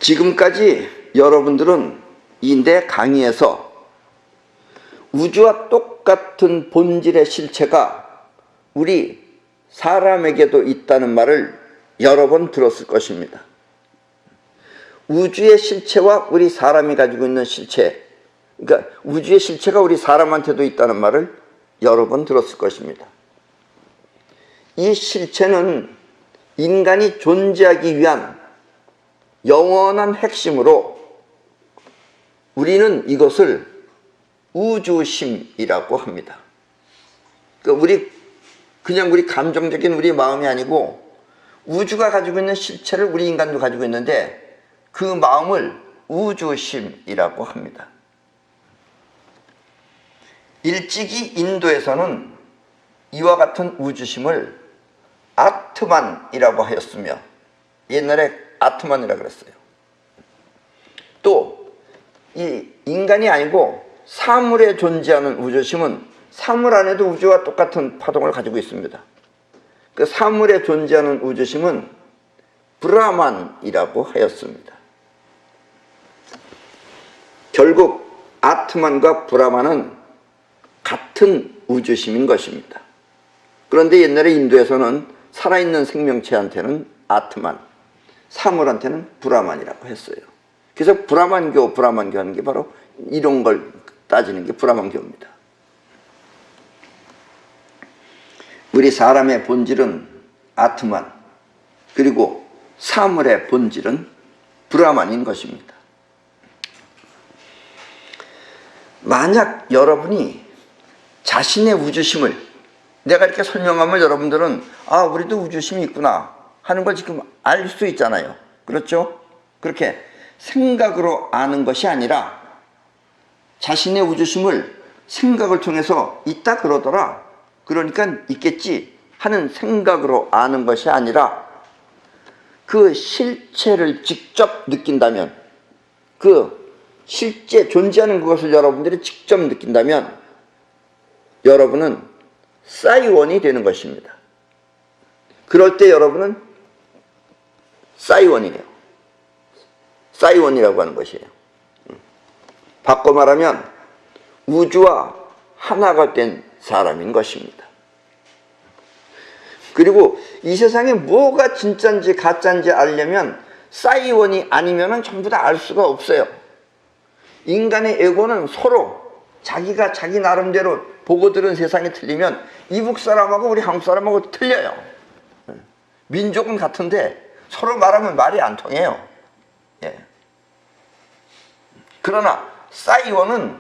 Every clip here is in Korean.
지금까지 여러분들은 이 내 강의에서 우주와 똑같은 본질의 실체가 우리 사람에게도 있다는 말을 여러 번 들었을 것입니다. 우주의 실체와 우리 사람이 가지고 있는 실체, 그러니까 우주의 실체가 우리 사람한테도 있다는 말을 여러 번 들었을 것입니다. 이 실체는 인간이 존재하기 위한 영원한 핵심으로 우리는 이것을 우주심이라고 합니다. 그러니까 그냥 우리 감정적인 우리 마음이 아니고 우주가 가지고 있는 실체를 우리 인간도 가지고 있는데 그 마음을 우주심이라고 합니다. 일찍이 인도에서는 이와 같은 우주심을 아트만이라고 하였으며 옛날에 아트만이라고 그랬어요. 또 이 인간이 아니고 사물에 존재하는 우주심은 사물 안에도 우주와 똑같은 파동을 가지고 있습니다. 그 사물에 존재하는 우주심은 브라만이라고 하였습니다. 결국 아트만과 브라만은 같은 우주심인 것입니다. 그런데 옛날에 인도에서는 살아있는 생명체한테는 아트만, 사물한테는 브라만이라고 했어요. 그래서 브라만교 하는 게 바로 이런 걸 따지는 게 브라만교입니다. 우리 사람의 본질은 아트만, 그리고 사물의 본질은 브라만인 것입니다. 만약 여러분이 자신의 우주심을 내가 이렇게 설명하면 여러분들은 우리도 우주심이 있구나 하는 걸 지금 알 수 있잖아요. 그렇죠? 그렇게 생각으로 아는 것이 아니라 자신의 우주심을 생각을 통해서 있다 그러더라, 그러니까 있겠지 하는 생각으로 아는 것이 아니라 그 실체를 직접 느낀다면, 그 실제 존재하는 그것을 여러분들이 직접 느낀다면 여러분은 싸이원이 되는 것입니다. 그럴 때 여러분은 싸이원이에요. 싸이원이라고 하는 것이에요. 바꿔 말하면 우주와 하나가 된 사람인 것입니다. 그리고 이 세상에 뭐가 진짜인지 가짜인지 알려면 싸이원이 아니면 전부 다 알 수가 없어요. 인간의 에고는 서로 자기가 자기 나름대로 보고 들은 세상이 틀리면 이북 사람하고 우리 한국 사람하고 틀려요. 민족은 같은데 서로 말하면 말이 안 통해요. 그러나 싸이원은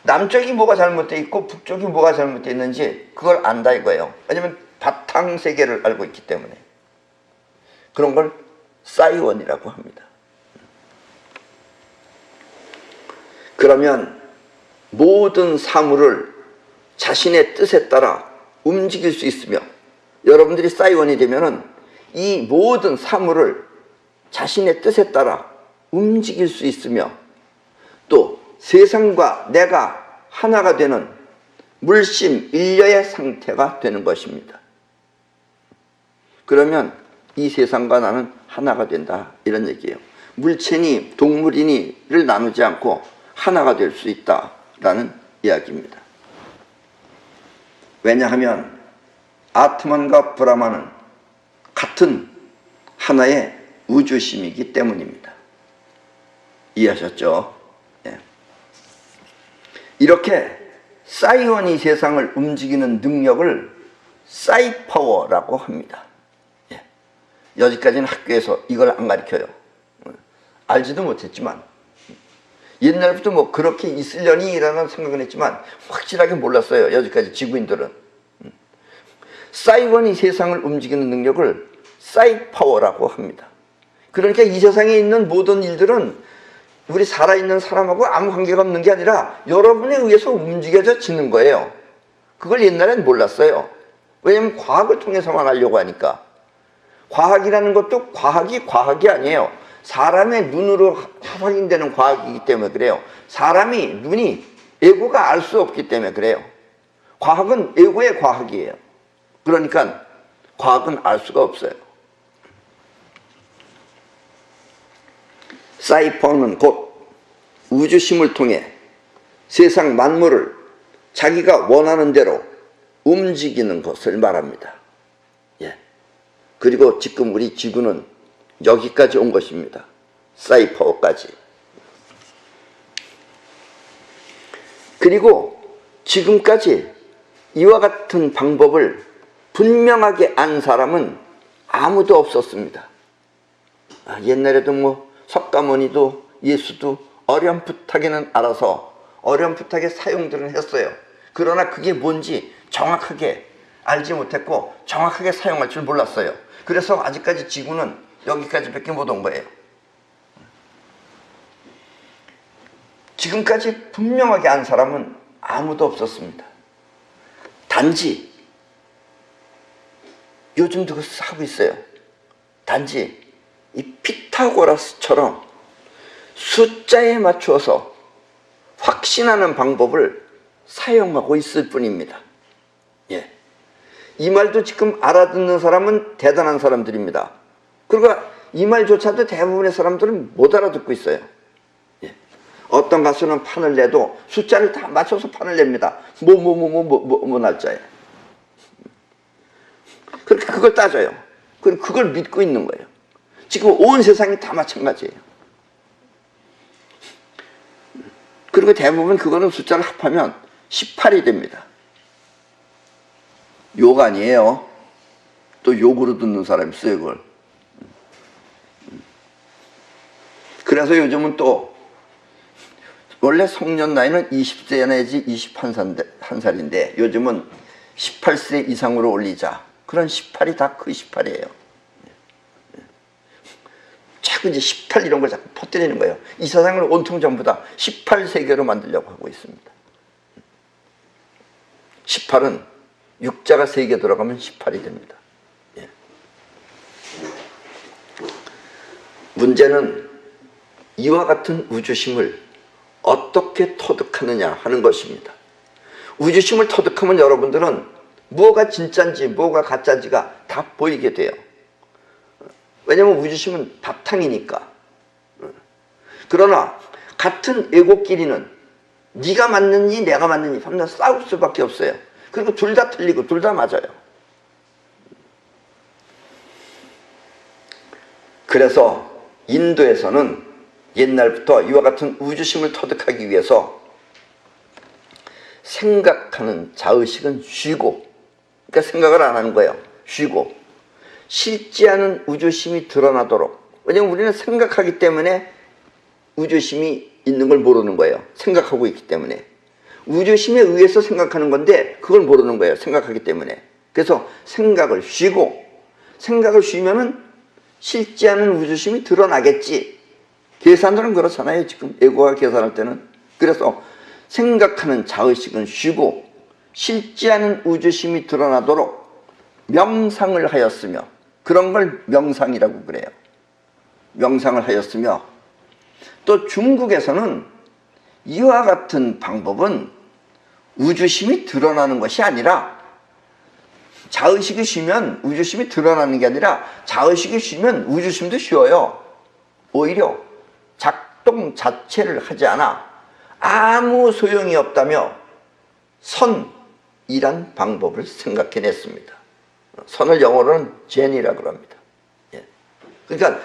남쪽이 뭐가 잘못되어 있고 북쪽이 뭐가 잘못되어 있는지 그걸 안다 이거예요. 왜냐하면 바탕세계를 알고 있기 때문에. 그런 걸 싸이원이라고 합니다. 그러면 모든 사물을 자신의 뜻에 따라 움직일 수 있으며, 여러분들이 싸이원이 되면은 이 모든 사물을 자신의 뜻에 따라 움직일 수 있으며 또 세상과 내가 하나가 되는 물심 일려의 상태가 되는 것입니다. 그러면 이 세상과 나는 하나가 된다 이런 얘기예요. 물체니 동물이니를 나누지 않고 하나가 될 수 있다라는 이야기입니다. 왜냐하면 아트만과 브라만은 같은 하나의 우주심이기 때문입니다. 이해하셨죠? 이렇게 싸이원이 세상을 움직이는 능력을 싸이파워라고 합니다. 여기까지는 학교에서 이걸 안 가르쳐요. 알지도 못했지만 옛날부터 뭐 그렇게 있으려니라는 생각은 했지만 확실하게 몰랐어요. 여기까지 지구인들은. 싸이원이 세상을 움직이는 능력을 싸이파워라고 합니다. 그러니까 이 세상에 있는 모든 일들은 우리 살아있는 사람하고 아무 관계가 없는 게 아니라 여러분에 의해서 움직여지는 거예요. 그걸 옛날엔 몰랐어요. 왜냐하면 과학을 통해서만 알려고 하니까. 과학이라는 것도 과학이 아니에요. 사람의 눈으로 확인되는 과학이기 때문에 그래요. 사람이 눈이 에고가 알 수 없기 때문에 그래요. 과학은 에고의 과학이에요. 그러니까 과학은 알 수가 없어요. 사이퍼는 곧 우주심을 통해 세상 만물을 자기가 원하는 대로 움직이는 것을 말합니다. 예. 그리고 지금 우리 지구는 여기까지 온 것입니다. 사이퍼까지. 그리고 지금까지 이와 같은 방법을 분명하게 안 사람은 아무도 없었습니다. 옛날에도 뭐 석가모니도 예수도 어렴풋하게는 알아서 어렴풋하게 사용들은 했어요. 그러나 그게 뭔지 정확하게 알지 못했고 정확하게 사용할 줄 몰랐어요. 그래서 아직까지 지구는 여기까지밖에 못 온 거예요. 지금까지 분명하게 안 사람은 아무도 없었습니다. 단지 요즘도 그것을 하고 있어요. 단지 이 피타고라스처럼 숫자에 맞추어서 확신하는 방법을 사용하고 있을 뿐입니다. 예. 이 말도 지금 알아듣는 사람은 대단한 사람들입니다. 그리고 이 말조차도 대부분의 사람들은 못 알아듣고 있어요. 예. 어떤 가수는 판을 내도 숫자를 다 맞춰서 판을 냅니다. 뭐 날짜에. 그렇게 그걸 따져요. 그리고 그걸 믿고 있는 거예요. 지금 온 세상이 다 마찬가지예요. 그리고 대부분 그거는 숫자를 합하면 18이 됩니다. 욕 아니에요. 또 욕으로 듣는 사람이 있어요, 그걸. 그래서 요즘은 또 원래 성년 나이는 20세 내지 21살인데 요즘은 18세 이상으로 올리자. 그런 18이 다 그 18이에요. 자꾸 이제 18 이런 걸 자꾸 퍼뜨리는 거예요. 이 세상을 온통 전부 다 18세계로 만들려고 하고 있습니다. 18은 6자가 3개 들어가면 18이 됩니다. 예. 문제는 이와 같은 우주심을 어떻게 터득하느냐 하는 것입니다. 우주심을 터득하면 여러분들은 뭐가 진짜인지 뭐가 가짜인지가 다 보이게 돼요. 왜냐하면 우주심은 바탕이니까. 그러나 같은 에고끼리는 네가 맞느니 내가 맞느니 하면 싸울 수밖에 없어요. 그리고 둘 다 틀리고 둘 다 맞아요. 그래서 인도에서는 옛날부터 이와 같은 우주심을 터득하기 위해서 생각하는 자의식은 쉬고, 그러니까 생각을 안 하는 거예요. 쉬고 싫지 않은 우주심이 드러나도록. 왜냐하면 우리는 생각하기 때문에 우주심이 있는 걸 모르는 거예요. 생각하고 있기 때문에. 우주심에 의해서 생각하는 건데 그걸 모르는 거예요. 생각하기 때문에. 그래서 생각을 쉬고, 생각을 쉬면은 싫지 않은 우주심이 드러나겠지. 계산들은 그렇잖아요. 지금 에고가 계산할 때는. 그래서 생각하는 자의식은 쉬고 싫지 않은 우주심이 드러나도록 명상을 하였으며, 그런 걸 명상이라고 그래요. 명상을 하였으며, 또 중국에서는 이와 같은 방법은 우주심이 드러나는 것이 아니라, 자의식이 쉬면 우주심이 드러나는 게 아니라 자의식이 쉬면 우주심도 쉬어요. 오히려 작동 자체를 하지 않아 아무 소용이 없다며 선이란 방법을 생각해냈습니다. 선을 영어로는 젠이라고 합니다. 예. 그러니까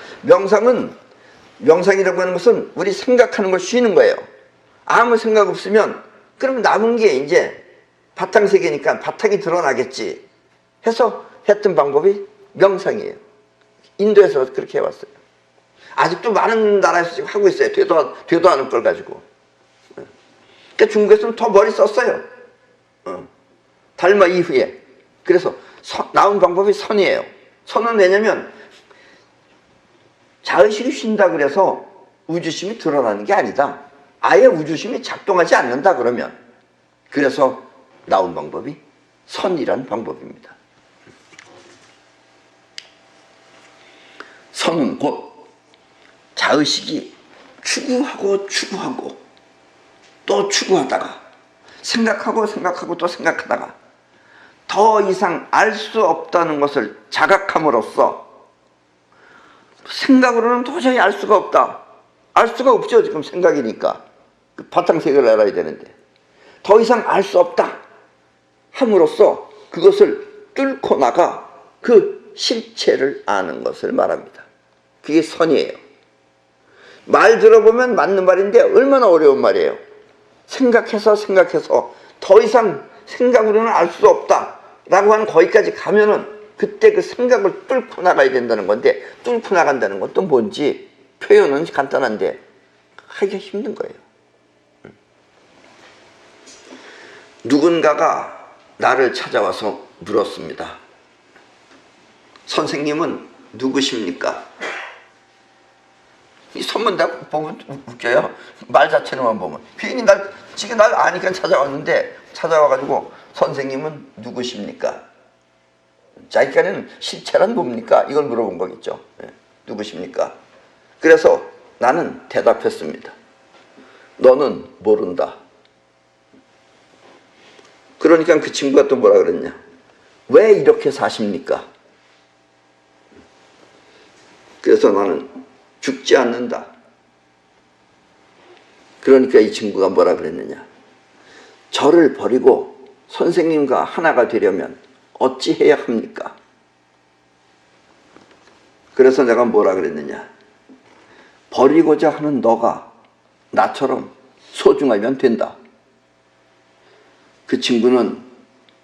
명상이라고 하는 것은 우리 생각하는 걸 쉬는 거예요. 아무 생각 없으면 그럼 남은 게 이제 바탕세계니까 바탕이 드러나겠지 해서 했던 방법이 명상이에요. 인도에서 그렇게 해왔어요. 아직도 많은 나라에서 지금 하고 있어요. 되도 않을 걸 가지고. 그러니까 중국에서는 더 머리 썼어요. 달마 이후에. 그래서 나온 방법이 선이에요. 선은 왜냐면 자의식이 쉰다 그래서 우주심이 드러나는 게 아니다. 아예 우주심이 작동하지 않는다 그러면. 그래서 나온 방법이 선이란 방법입니다. 선은 곧 자의식이 추구하고 또 추구하다가 생각하고 또 생각하다가 더 이상 알 수 없다는 것을 자각함으로써, 생각으로는 도저히 알 수가 없다. 알 수가 없죠. 지금 생각이니까. 그 바탕색을 알아야 되는데. 더 이상 알 수 없다 함으로써 그것을 뚫고 나가 그 실체를 아는 것을 말합니다. 그게 선이에요. 말 들어보면 맞는 말인데 얼마나 어려운 말이에요. 생각해서 더 이상 생각으로는 알 수 없다 라고 하는 거기까지 가면은 그때 그 생각을 뚫고 나가야 된다는 건데, 뚫고 나간다는 건 또 뭔지 표현은 간단한데 하기가 힘든 거예요. 누군가가 나를 찾아와서 물었습니다. 선생님은 누구십니까? 이 선문답 보면 웃겨요. 말 자체로만 보면. 괜히 지금 날 아니까 찾아왔는데, 찾아와가지고 선생님은 누구십니까? 자기까지는 실체란 뭡니까? 이걸 물어본 거겠죠. 누구십니까? 그래서 나는 대답했습니다. 너는 모른다. 그러니까 그 친구가 또 뭐라 그랬냐? 왜 이렇게 사십니까? 그래서 나는 죽지 않는다. 그러니까 이 친구가 뭐라 그랬느냐? 저를 버리고 선생님과 하나가 되려면 어찌해야 합니까? 그래서 내가 뭐라 그랬느냐? 버리고자 하는 너가 나처럼 소중하면 된다. 그 친구는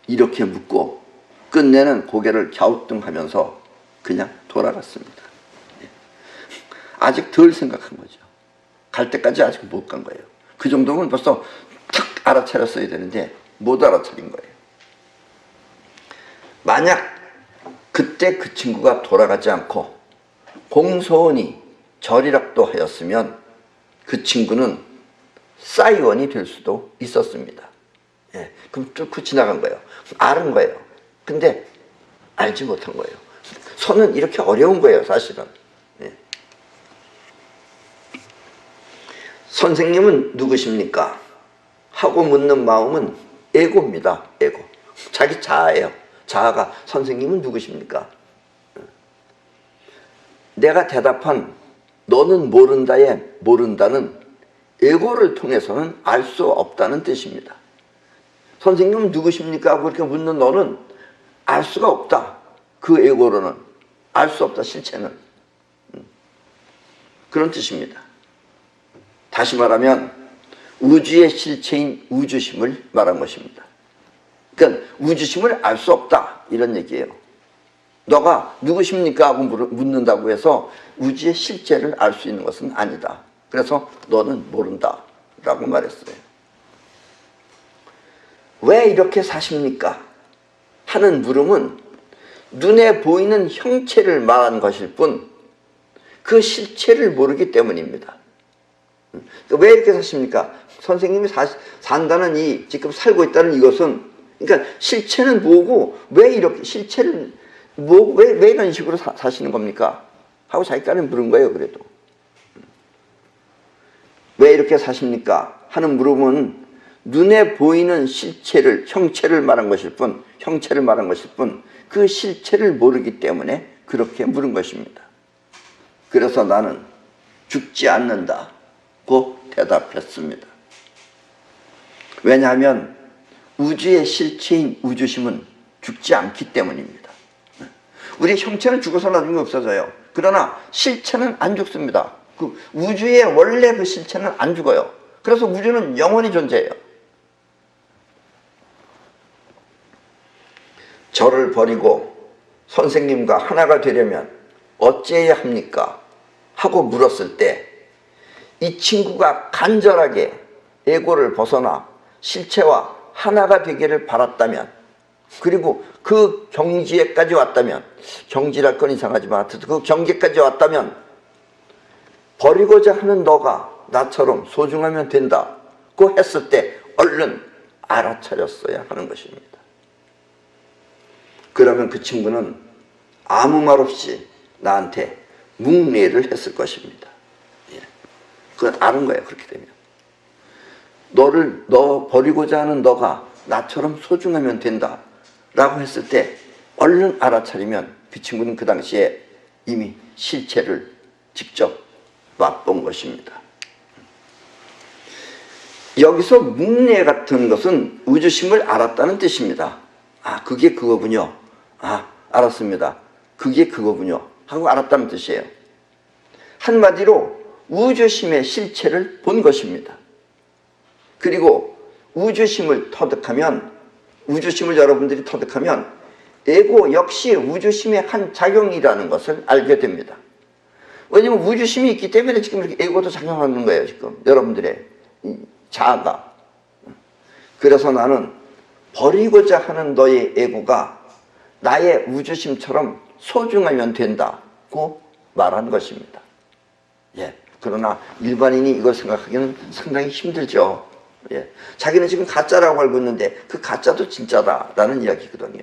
이렇게 묻고 끝내는 고개를 갸우뚱하면서 그냥 돌아갔습니다. 아직 덜 생각한 거죠. 갈 때까지 아직 못 간 거예요. 그 정도면 벌써 탁 알아차렸어야 되는데 못 알아차린 거예요. 만약 그때 그 친구가 돌아가지 않고 공손히 절이라도 하였으면 그 친구는 싸이원이 될 수도 있었습니다. 그럼 뚫고 지나간 거예요. 아는 거예요. 근데 알지 못한 거예요. 선은 이렇게 어려운 거예요, 사실은. 선생님은 누구십니까? 하고 묻는 마음은 에고입니다. 에고. 자기 자아예요. 자아가 선생님은 누구십니까? 내가 대답한 너는 모른다의 모른다는 에고를 통해서는 알 수 없다는 뜻입니다. 선생님은 누구십니까? 하고 그렇게 묻는 너는 알 수가 없다. 그 에고로는 알 수 없다. 실체는. 그런 뜻입니다. 다시 말하면 우주의 실체인 우주심을 말한 것입니다. 그러니까 우주심을 알 수 없다 이런 얘기예요. 너가 누구십니까? 하고 묻는다고 해서 우주의 실체를 알 수 있는 것은 아니다. 그래서 너는 모른다 라고 말했어요. 왜 이렇게 사십니까? 하는 물음은 눈에 보이는 형체를 말한 것일 뿐 그 실체를 모르기 때문입니다. 왜 이렇게 사십니까? 선생님이 산다는 이 지금 살고 있다는 이것은, 그러니까 실체는 뭐고 왜 이렇게 실체를 왜 이런 식으로 사시는 겁니까? 하고 자기까지는 물은 거예요. 그래도 왜 이렇게 사십니까? 하는 물음은 눈에 보이는 실체를 형체를 말한 것일 뿐 그 실체를 모르기 때문에 그렇게 물은 것입니다. 그래서 나는 죽지 않는다고 대답했습니다. 왜냐하면 우주의 실체인 우주심은 죽지 않기 때문입니다. 우리 형체는 죽어서 나중에 없어져요. 그러나 실체는 안 죽습니다. 그 우주의 원래 그 실체는 안 죽어요. 그래서 우주는 영원히 존재해요. 저를 버리고 선생님과 하나가 되려면 어찌해야 합니까? 하고 물었을 때 이 친구가 간절하게 에고를 벗어나 실체와 하나가 되기를 바랐다면, 그리고 그 경지에까지 왔다면, 경지랄 건 이상하지만 그 경계까지 왔다면 버리고자 하는 너가 나처럼 소중하면 된다고 했을 때 얼른 알아차렸어야 하는 것입니다. 그러면 그 친구는 아무 말 없이 나한테 묵례를 했을 것입니다. 그건 아는 거예요. 그렇게 되면 너 버리고자 하는 너가 나처럼 소중하면 된다 라고 했을 때 얼른 알아차리면 그 친구는 그 당시에 이미 실체를 직접 맛본 것입니다. 여기서 묵례 같은 것은 우주심을 알았다는 뜻입니다. 아, 그게 그거군요. 아, 알았습니다. 그게 그거군요. 하고 알았다는 뜻이에요. 한마디로 우주심의 실체를 본 것입니다. 그리고 우주심을 터득하면, 우주심을 여러분들이 터득하면 에고 역시 우주심의 한 작용이라는 것을 알게 됩니다. 왜냐면 우주심이 있기 때문에 지금 이렇게 에고도 작용하는 거예요. 지금 여러분들의 자아가. 그래서 나는 버리고자 하는 너의 에고가 나의 우주심처럼 소중하면 된다고 말한 것입니다. 예. 그러나 일반인이 이걸 생각하기는 상당히 힘들죠. 예. 자기는 지금 가짜라고 알고 있는데 그 가짜도 진짜다라는 이야기거든요.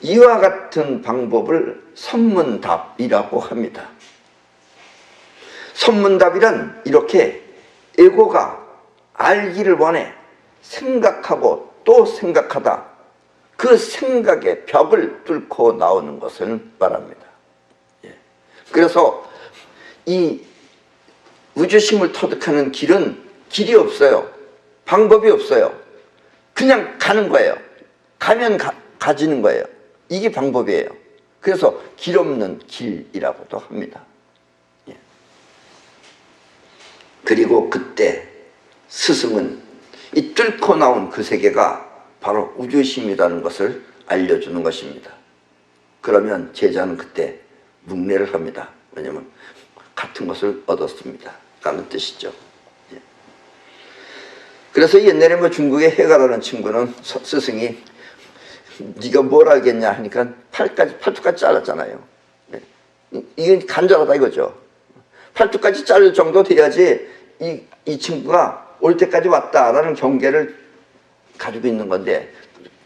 이와 같은 방법을 선문답이라고 합니다. 선문답이란 이렇게 에고가 알기를 원해 생각하고 또 생각하다 그 생각의 벽을 뚫고 나오는 것을 말합니다. 예. 그래서 이 우주심을 터득하는 길은 길이 없어요. 방법이 없어요. 그냥 가는 거예요. 가면 가지는 거예요. 이게 방법이에요. 그래서 길 없는 길이라고도 합니다. 예. 그리고 그때 스승은 이 뚫고 나온 그 세계가 바로 우주심이라는 것을 알려주는 것입니다. 그러면 제자는 그때 묵례를 합니다. 왜냐하면 같은 것을 얻었습니다 라는 뜻이죠. 예. 그래서 옛날에 뭐 중국의 해가라는 친구는 스승이 네가 뭘 알겠냐 하니까 팔뚝까지 잘랐잖아요. 예. 이게 간절하다 이거죠. 팔뚝까지 자를 정도 돼야지 이 친구가 올 때까지 왔다라는 경계를 가지고 있는 건데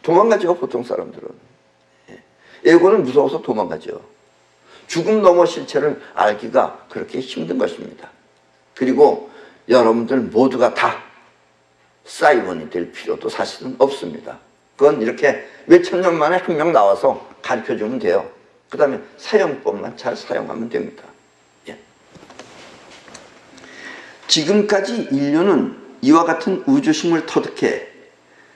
도망가죠. 보통 사람들은. 예. 에고는 무서워서 도망가죠. 죽음 넘어 실체를 알기가 그렇게 힘든 것입니다. 그리고 여러분들 모두가 다 사이먼이 될 필요도 사실은 없습니다. 그건 이렇게 몇천 년 만에 한 명 나와서 가르쳐주면 돼요. 그 다음에 사용법만 잘 사용하면 됩니다. 예. 지금까지 인류는 이와 같은 우주심을 터득해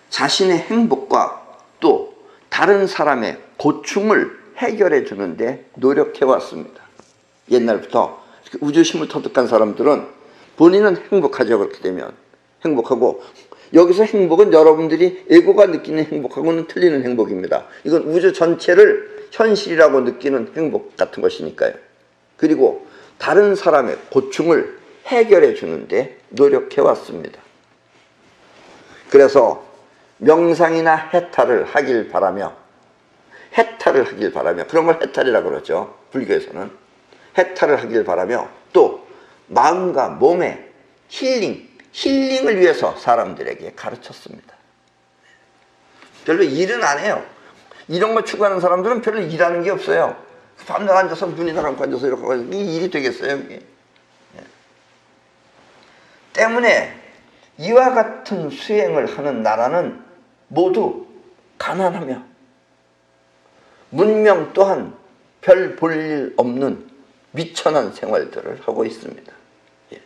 자신의 행복과 또 다른 사람의 고충을 해결해 주는데 노력해 왔습니다. 옛날부터 우주심을 터득한 사람들은 본인은 행복하죠. 그렇게 되면 행복하고, 여기서 행복은 여러분들이 에고가 느끼는 행복하고는 틀리는 행복입니다. 이건 우주 전체를 현실이라고 느끼는 행복 같은 것이니까요. 그리고 다른 사람의 고충을 해결해 주는데 노력해 왔습니다. 그래서 명상이나 해탈을 하길 바라며, 그런 걸 해탈이라고 그러죠. 불교에서는 해탈을 하길 바라며, 또 마음과 몸의 힐링을 위해서 사람들에게 가르쳤습니다. 별로 일은 안 해요. 이런 거 추구하는 사람들은 별로 일하는 게 없어요. 밤낮 앉아서 눈이나 감고 앉아서 이렇게 하고 이게 일이 되겠어요, 이게. 때문에 이와 같은 수행을 하는 나라는 모두 가난하며 문명 또한 별 볼 일 없는 미천한 생활들을 하고 있습니다. 예.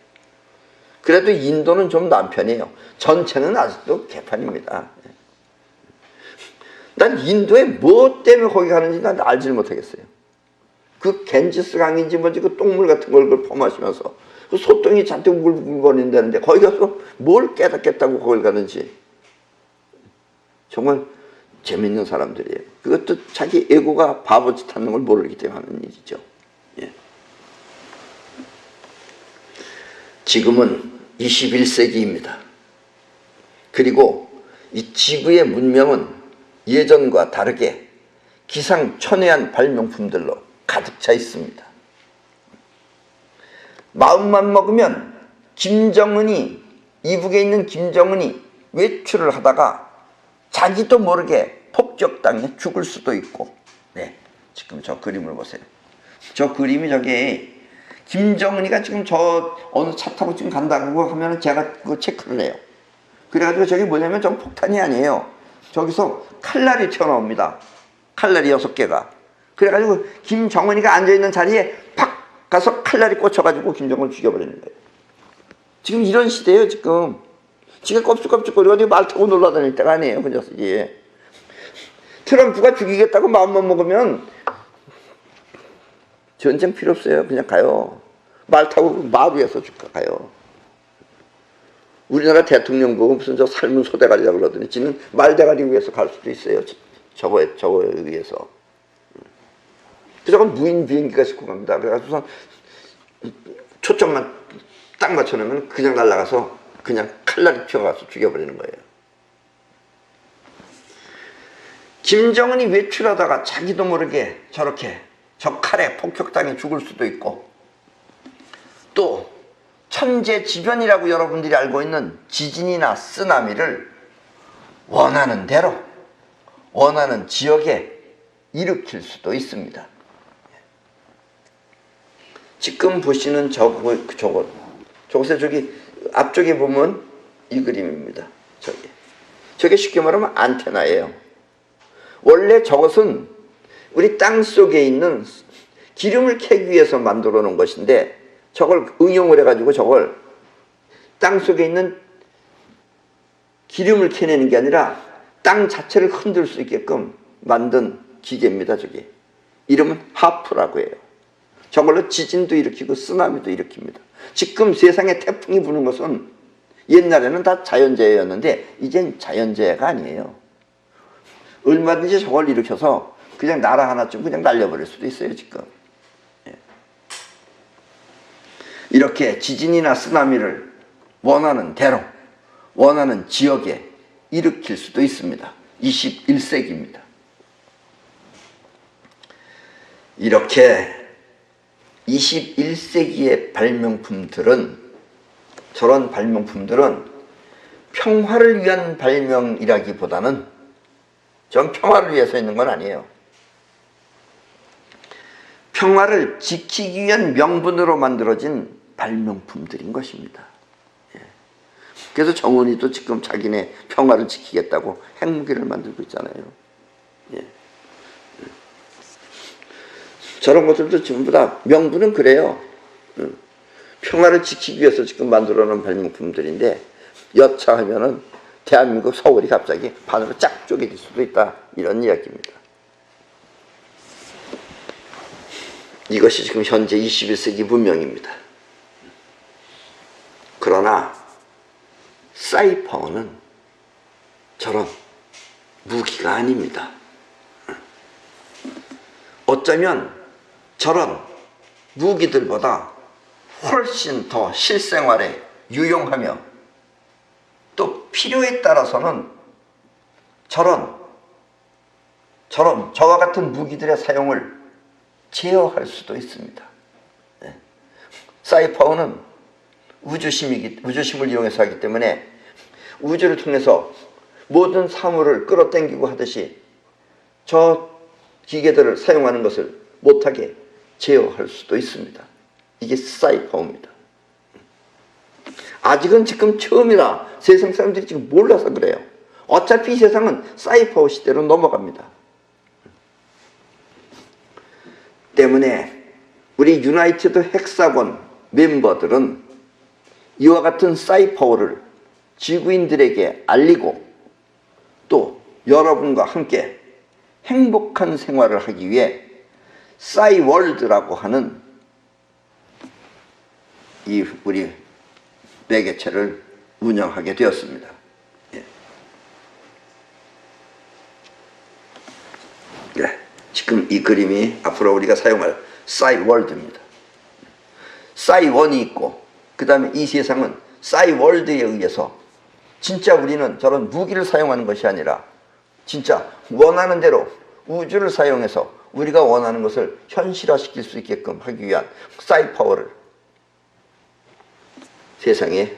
그래도 인도는 좀 나은 편이에요. 전체는 아직도 개판입니다. 예. 난 인도에 뭐 때문에 거기 가는지 난 알지를 못하겠어요. 그 겐지스 강인지 뭔지 그 똥물 같은 걸 퍼마시면서 그 소똥이 잔뜩 물버린다는데 거기 가서 뭘 깨닫겠다고 거길 가는지 정말 재밌는 사람들이에요. 그것도 자기 에고가 바보짓 하는 걸 모르기 때문에 하는 일이죠. 예. 지금은 21세기입니다. 그리고 이 지구의 문명은 예전과 다르게 기상천외한 발명품들로 가득 차 있습니다. 마음만 먹으면 이북에 있는 김정은이 외출을 하다가 자기도 모르게 폭격당해 죽을 수도 있고, 네, 지금 저 그림을 보세요. 저 그림이 저게 김정은이가 지금 저 어느 차 타고 지금 간다고 하면 제가 그거 체크를 해요. 그래가지고 저게 뭐냐면 전 폭탄이 아니에요. 저기서 칼날이 튀어나옵니다. 칼날이 6개가. 그래가지고 김정은이가 앉아있는 자리에 팍 가서 칼날이 꽂혀가지고 김정은을 죽여버리는 거예요. 지금 이런 시대예요. 지금 지가 껍죽껍죽거리고 어디 말 타고 놀러다닐 때가 아니에요. 그 녀석이. 트럼프가 죽이겠다고 마음만 먹으면 전쟁 필요 없어요. 그냥 가요. 말 타고 말 위에서 가요. 우리나라 대통령 보고 무슨 저 삶은 소대가리라고 그러더니 지는 말대가리 위에서 갈 수도 있어요. 저거에 의해서. 저건 무인 비행기가 싣고 갑니다. 그래가지고 초점만 딱 맞춰놓으면 그냥 날아가서 그냥 칼날이 튀어가서 죽여버리는 거예요. 김정은이 외출하다가 자기도 모르게 저렇게 저 칼에 폭격당해 죽을 수도 있고, 또 천재지변이라고 여러분들이 알고 있는 지진이나 쓰나미를 원하는 대로 원하는 지역에 일으킬 수도 있습니다. 지금 보시는 저것에 저기 앞쪽에 보면 이 그림입니다. 저게 쉽게 말하면 안테나예요. 원래 저것은 우리 땅 속에 있는 기름을 캐기 위해서 만들어 놓은 것인데, 저걸 응용을 해가지고 저걸 땅 속에 있는 기름을 캐내는 게 아니라 땅 자체를 흔들 수 있게끔 만든 기계입니다. 저게 이름은 하프라고 해요. 저걸로 지진도 일으키고 쓰나미도 일으킵니다. 지금 세상에 태풍이 부는 것은 옛날에는 다 자연재해였는데 이젠 자연재해가 아니에요. 얼마든지 저걸 일으켜서 그냥 나라 하나쯤 그냥 날려버릴 수도 있어요. 지금 이렇게 지진이나 쓰나미를 원하는 대로 원하는 지역에 일으킬 수도 있습니다. 21세기입니다. 이렇게 21세기의 발명품들은, 저런 발명품들은 평화를 위한 발명이라기보다는, 전 평화를 위해서 있는 건 아니에요. 평화를 지키기 위한 명분으로 만들어진 발명품들인 것입니다. 그래서 정은이도 지금 자기네 평화를 지키겠다고 핵무기를 만들고 있잖아요. 저런 것들도 전부 다 명분은 그래요. 평화를 지키기 위해서 지금 만들어 놓은 발명품들인데, 여차하면은 대한민국 서울이 갑자기 반으로 쫙 쪼개질 수도 있다, 이런 이야기입니다. 이것이 지금 현재 21세기 문명입니다. 그러나 사이파워는 저런 무기가 아닙니다. 어쩌면 저런 무기들보다 훨씬 더 실생활에 유용하며, 또 필요에 따라서는 저와 같은 무기들의 사용을 제어할 수도 있습니다. 사이파워는 우주심을 이용해서 하기 때문에 우주를 통해서 모든 사물을 끌어당기고 하듯이 저 기계들을 사용하는 것을 못하게 제어할 수도 있습니다. 이게 사이파워입니다. 아직은 지금 처음이라 세상 사람들이 지금 몰라서 그래요. 어차피 이 세상은 사이파워 시대로 넘어갑니다. 때문에 우리 유나이티드 헥사곤 멤버들은 이와 같은 사이파워를 지구인들에게 알리고, 또 여러분과 함께 행복한 생활을 하기 위해 싸이월드라고 하는 이 우리 매개체를 운영하게 되었습니다. 지금 이 그림이 앞으로 우리가 사용할 싸이월드입니다. 싸이원이 있고, 그 다음에 이 세상은 싸이월드에 의해서 진짜 우리는 저런 무기를 사용하는 것이 아니라 진짜 원하는 대로 우주를 사용해서 우리가 원하는 것을 현실화시킬 수 있게끔 하기 위한 사이파워를 세상에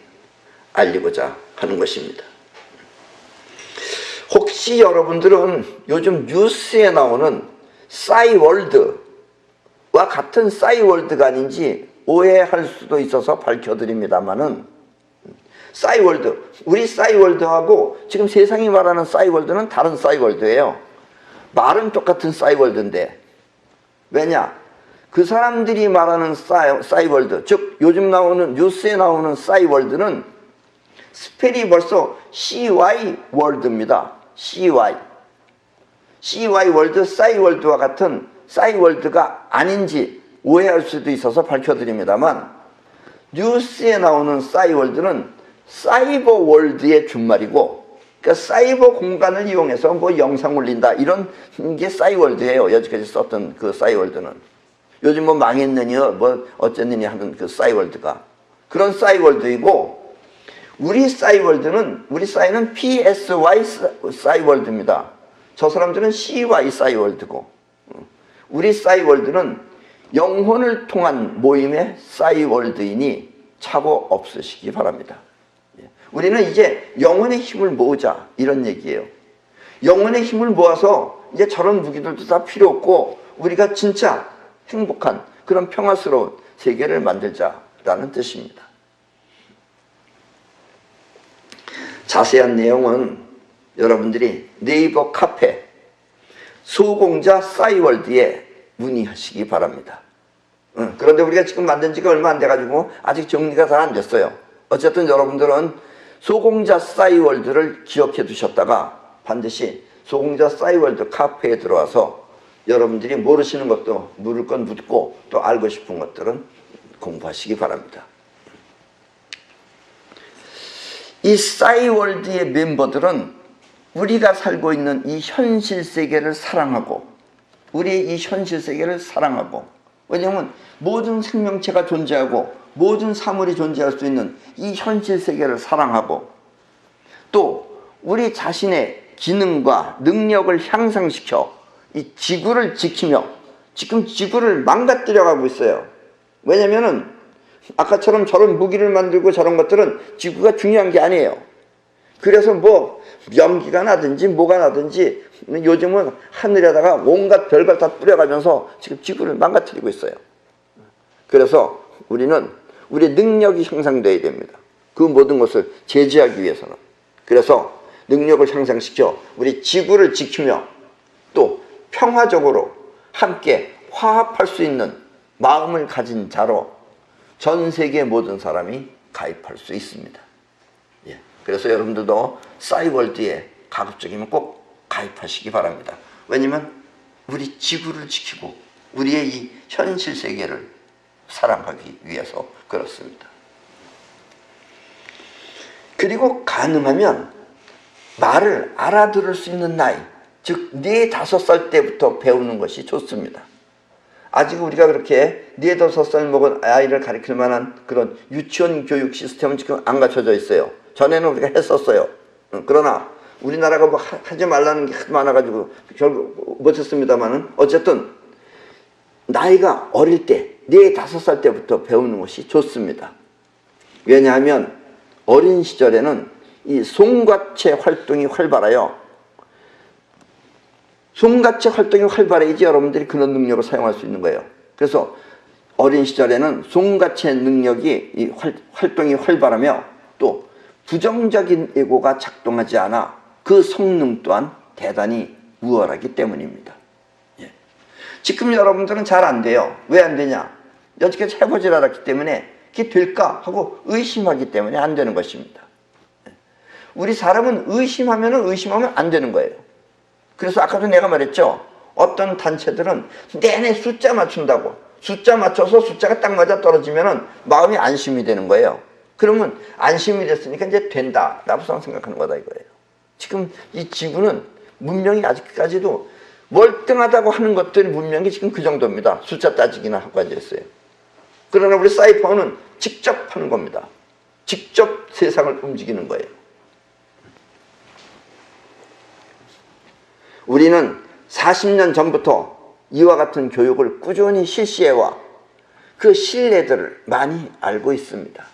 알리고자 하는 것입니다. 혹시 여러분들은 요즘 뉴스에 나오는 싸이월드와 같은 싸이월드가 아닌지 오해할 수도 있어서 밝혀드립니다만은, 싸이월드, 우리 싸이월드하고 지금 세상이 말하는 싸이월드는 다른 싸이월드예요. 말은 똑같은 싸이월드인데, 왜냐? 그 사람들이 말하는 싸이월드, 즉 요즘 나오는 뉴스에 나오는 싸이월드는 스펠이 벌써 CY 월드입니다. CY 월드, 싸이월드와 같은 싸이월드가 아닌지 오해할 수도 있어서 밝혀드립니다만, 뉴스에 나오는 싸이월드는 사이버 월드의 준말이고, 그러니까 사이버 공간을 이용해서 뭐 영상 올린다 이런 게 싸이월드예요. 여지까지 썼던 그 싸이월드는. 요즘 뭐 망했느니 뭐 어쨌느니 하는 그 싸이월드가 그런 싸이월드이고, 우리 싸이월드는, 우리 싸이는 PSY 싸이월드입니다. 저 사람들은 CY 싸이월드고, 우리 싸이월드는 영혼을 통한 모임의 싸이월드이니 착오 없으시기 바랍니다. 우리는 이제 영혼의 힘을 모으자 이런 얘기예요. 영혼의 힘을 모아서 이제 저런 무기들도 다 필요 없고 우리가 진짜 행복한 그런 평화스러운 세계를 만들자라는 뜻입니다. 자세한 내용은 여러분들이 네이버 카페 소공자 싸이월드에 문의하시기 바랍니다. 그런데 우리가 지금 만든 지가 얼마 안 돼가지고 아직 정리가 잘 안 됐어요. 어쨌든 여러분들은 소공자 싸이월드를 기억해 두셨다가 반드시 소공자 싸이월드 카페에 들어와서 여러분들이 모르시는 것도 물을 건 묻고 또 알고 싶은 것들은 공부하시기 바랍니다. 이 싸이월드의 멤버들은 우리가 살고 있는 이 현실 세계를 사랑하고, 우리의 이 현실 세계를 사랑하고, 왜냐하면 모든 생명체가 존재하고 모든 사물이 존재할 수 있는 이 현실 세계를 사랑하고, 또 우리 자신의 기능과 능력을 향상시켜 이 지구를 지키며 지금 지구를 망가뜨려 가고 있어요. 왜냐면은 아까처럼 저런 무기를 만들고 저런 것들은 지구가 중요한 게 아니에요. 그래서 뭐 연기가 나든지 뭐가 나든지 요즘은 하늘에다가 온갖 별걸 다 뿌려가면서 지금 지구를 망가뜨리고 있어요. 그래서 우리는 우리의 능력이 향상되어야 됩니다. 그 모든 것을 제지하기 위해서는. 그래서 능력을 향상시켜 우리 지구를 지키며 또 평화적으로 함께 화합할 수 있는 마음을 가진 자로 전 세계 모든 사람이 가입할 수 있습니다. 그래서 여러분들도 싸이월드에 가급적이면 꼭 가입하시기 바랍니다. 왜냐면 우리 지구를 지키고 우리의 이 현실 세계를 사랑하기 위해서 그렇습니다. 그리고 가능하면 말을 알아들을 수 있는 나이, 즉 4, 5살 때부터 배우는 것이 좋습니다. 아직 우리가 그렇게 4, 5살 먹은 아이를 가르칠 만한 그런 유치원 교육 시스템은 지금 안 갖춰져 있어요. 전에는 우리가 했었어요. 그러나 우리나라가 뭐 하지 말라는 게 많아가지고 결국 못했습니다만은, 어쨌든 나이가 어릴 때 4, 5살 때부터 배우는 것이 좋습니다. 왜냐하면 어린 시절에는 이 송과체 활동이 활발해요. 송과체 활동이 활발해야지 여러분들이 그런 능력을 사용할 수 있는 거예요. 그래서 어린 시절에는 송과체 능력이 이 활동이 활발하며 또 부정적인 에고가 작동하지 않아 그 성능 또한 대단히 우월하기 때문입니다. 지금 여러분들은 잘 안 돼요. 왜 안 되냐? 여지까지 해보질 않았기 때문에 그게 될까 하고 의심하기 때문에 안 되는 것입니다. 우리 사람은 의심하면 안 되는 거예요. 그래서 아까도 내가 말했죠. 어떤 단체들은 내내 숫자 맞춘다고, 숫자 맞춰서 숫자가 딱 맞아 떨어지면 마음이 안심이 되는 거예요. 그러면 안심이 됐으니까 이제 된다 라고 생각하는 거다 이거예요. 지금 이 지구는 문명이 아직까지도 월등하다고 하는 것들이 문명이 지금 그 정도입니다. 숫자 따지기나 하고 앉아있어요. 그러나 우리 사이퍼는 직접 하는 겁니다. 직접 세상을 움직이는 거예요. 우리는 40년 전부터 이와 같은 교육을 꾸준히 실시해와 그 신뢰들을 많이 알고 있습니다.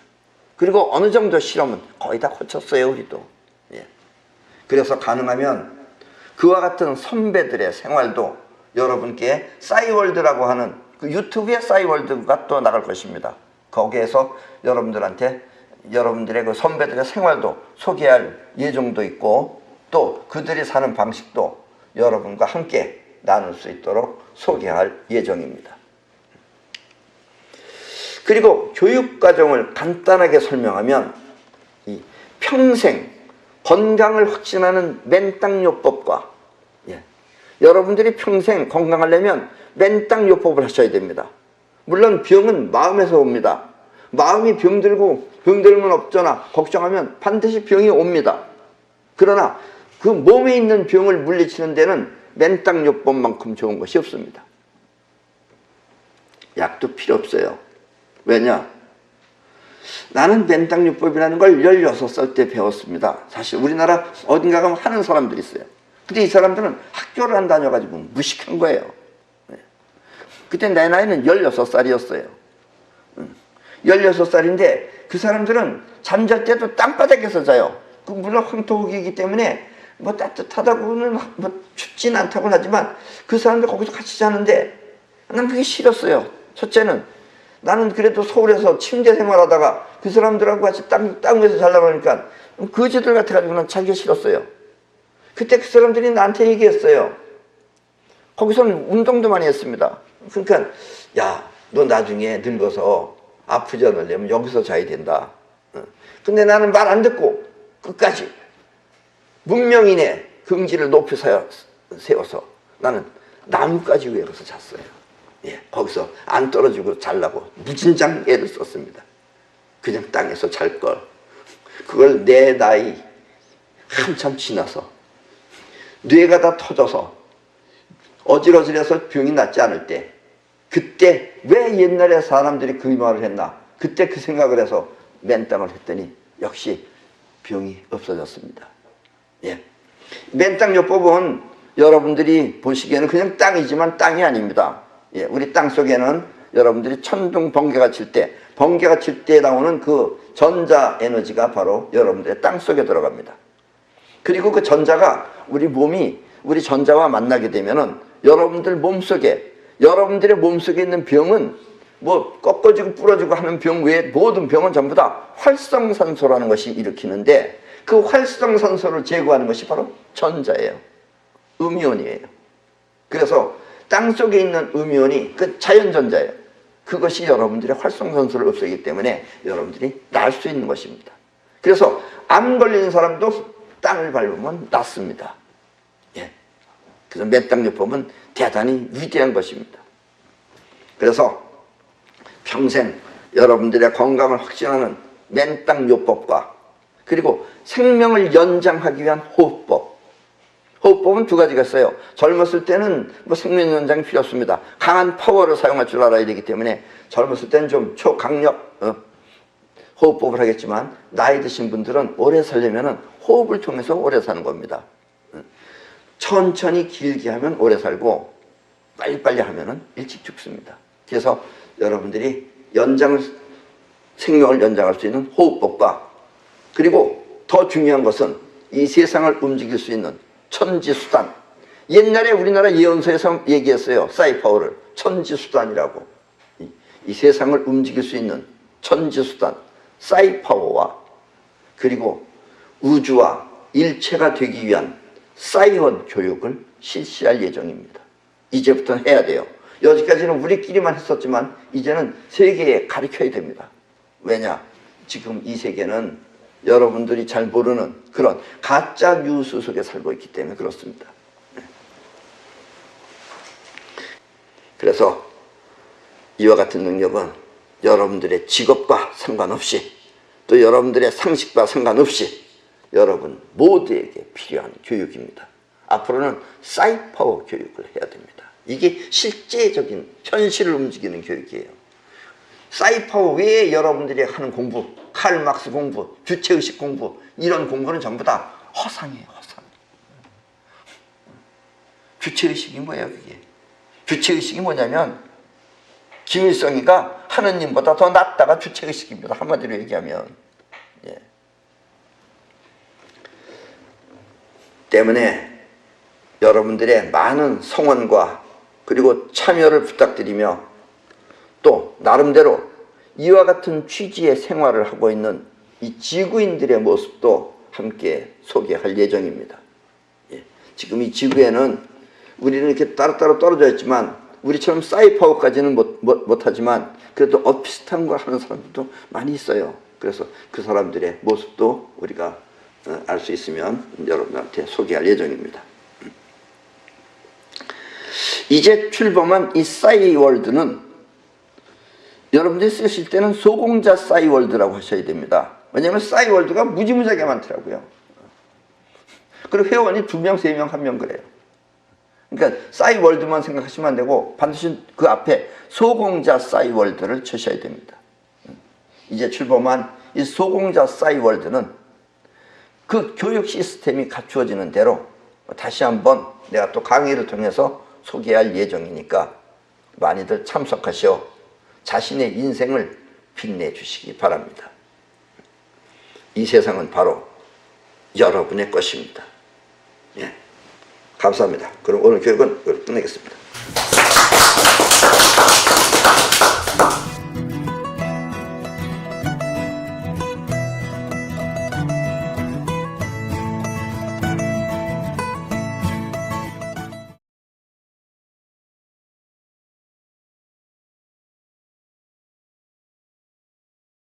그리고 어느 정도 실험은 거의 다 거쳤어요, 우리도. 그래서 가능하면 그와 같은 선배들의 생활도 여러분께 싸이월드라고 하는 그 유튜브의 싸이월드가 또 나갈 것입니다. 거기에서 여러분들한테 여러분들의 그 선배들의 생활도 소개할 예정도 있고, 또 그들이 사는 방식도 여러분과 함께 나눌 수 있도록 소개할 예정입니다. 그리고 교육과정을 간단하게 설명하면 이 평생 건강을 확신하는 맨땅요법과 여러분들이 평생 건강하려면 맨땅요법을 하셔야 됩니다. 물론 병은 마음에서 옵니다. 마음이 병들면 없잖아 걱정하면 반드시 병이 옵니다. 그러나 그 몸에 있는 병을 물리치는 데는 맨땅요법만큼 좋은 것이 없습니다. 약도 필요 없어요. 왜냐? 나는 맨땅요법이라는 걸 16살 때 배웠습니다. 사실 우리나라 어딘가 가면 하는 사람들이 있어요. 근데 이 사람들은 학교를 안 다녀가지고 무식한 거예요. 그때 내 나이는 16살이었어요. 16살인데 그 사람들은 잠잘 때도 땅바닥에서 자요. 물론 황토기이기 때문에 뭐 따뜻하다고는 뭐 춥진 않다고는 하지만 그 사람들 거기서 같이 자는데 난 그게 싫었어요. 첫째는 나는 그래도 서울에서 침대 생활하다가 그 사람들하고 같이 땅 위에서 자려고 하니까 거지들 같아가지고는 자기가 싫었어요. 그때 그 사람들이 나한테 얘기했어요. 거기서는 운동도 많이 했습니다. 그러니까 야, 너 나중에 늙어서 아프지 않으려면 여기서 자야 된다. 근데 나는 말 안 듣고 끝까지 문명인의 긍지를 높이 세워서 나는 나뭇가지 위에 가서 잤어요. 예, 거기서 안 떨어지고 자려고 무진장 애를 썼습니다. 그냥 땅에서 잘 걸. 그걸 내 나이 한참 지나서 뇌가 다 터져서 어질어질해서 병이 낫지 않을 때 그때 왜 옛날에 사람들이 그 말을 했나 그때 그 생각을 해서 맨땅을 했더니 역시 병이 없어졌습니다. 예. 맨땅요법은 여러분들이 보시기에는 그냥 땅이지만 땅이 아닙니다. 예. 우리 땅 속에는 여러분들이 천둥 번개가 칠 때 나오는 그 전자 에너지가 바로 여러분들의 땅 속에 들어갑니다. 그리고 그 전자가 우리 전자와 만나게 되면은 여러분들의 몸속에 있는 병은 뭐 꺾어지고 부러지고 하는 병 외에 모든 병은 전부 다 활성산소라는 것이 일으키는데 그 활성산소를 제거하는 것이 바로 전자예요. 음이온이에요. 그래서 땅속에 있는 음이온이 그 자연전자예요. 그것이 여러분들의 활성산소를 없애기 때문에 여러분들이 날 수 있는 것입니다. 그래서 암 걸리는 사람도 땅을 밟으면 낫습니다. 예. 그래서 맨땅요법은 대단히 위대한 것입니다. 그래서 평생 여러분들의 건강을 확신하는 맨땅요법과 그리고 생명을 연장하기 위한 호흡법. 호흡법은 두 가지가 있어요. 젊었을 때는 뭐 생명 연장이 필요 없습니다. 강한 파워를 사용할 줄 알아야 되기 때문에 젊었을 때는 좀 초강력 호흡법을 하겠지만 나이 드신 분들은 오래 살려면 호흡을 통해서 오래 사는 겁니다. 천천히 길게 하면 오래 살고 빨리빨리 하면 일찍 죽습니다. 그래서 여러분들이 생명을 연장할 수 있는 호흡법과 그리고 더 중요한 것은 이 세상을 움직일 수 있는 천지수단. 옛날에 우리나라 예언서에서 얘기했어요. 사이파워를 천지수단이라고. 이 세상을 움직일 수 있는 천지수단 사이파워와 그리고 우주와 일체가 되기 위한 사이언 교육을 실시할 예정입니다. 이제부터는 해야 돼요. 여기까지는 우리끼리만 했었지만 이제는 세계에 가르쳐야 됩니다. 왜냐? 지금 이 세계는 여러분들이 잘 모르는 그런 가짜 뉴스 속에 살고 있기 때문에 그렇습니다. 그래서 이와 같은 능력은 여러분들의 직업과 상관없이 또 여러분들의 상식과 상관없이 여러분 모두에게 필요한 교육입니다. 앞으로는 사이파워 교육을 해야 됩니다. 이게 실제적인 현실을 움직이는 교육이에요. 사이파워 외에 여러분들이 하는 공부, 칼 막스 공부, 주체의식 공부 이런 공부는 전부 다 허상이에요. 허상. 주체의식이 뭐예요? 그게 주체의식이 뭐냐면 김일성이가 하느님보다 더 낫다가 주체의식입니다. 한마디로 얘기하면. 예. 때문에 여러분들의 많은 성원과 그리고 참여를 부탁드리며 또 나름대로 이와 같은 취지의 생활을 하고 있는 이 지구인들의 모습도 함께 소개할 예정입니다. 예. 지금 이 지구에는 우리는 이렇게 따로따로 떨어져 있지만 우리처럼 사이파워까지는 못하지만 그래도 비슷한 걸 하는 사람들도 많이 있어요. 그래서 그 사람들의 모습도 우리가 알 수 있으면 여러분한테 소개할 예정입니다. 이제 출범한 이 싸이월드는 여러분들이 쓰실 때는 소공자 싸이월드라고 하셔야 됩니다. 왜냐하면 싸이월드가 무지무지하게 많더라고요. 그리고 회원이 2명, 3명, 1명 그래요. 그러니까 싸이월드만 생각하시면 안 되고 반드시 그 앞에 소공자 싸이월드를 쳐셔야 됩니다. 이제 출범한 이 소공자 싸이월드는 그 교육 시스템이 갖추어지는 대로 다시 한번 내가 또 강의를 통해서 소개할 예정이니까 많이들 참석하시어 자신의 인생을 빛내주시기 바랍니다. 이 세상은 바로 여러분의 것입니다. 예. 감사합니다. 그럼 오늘 교육은 끝내겠습니다.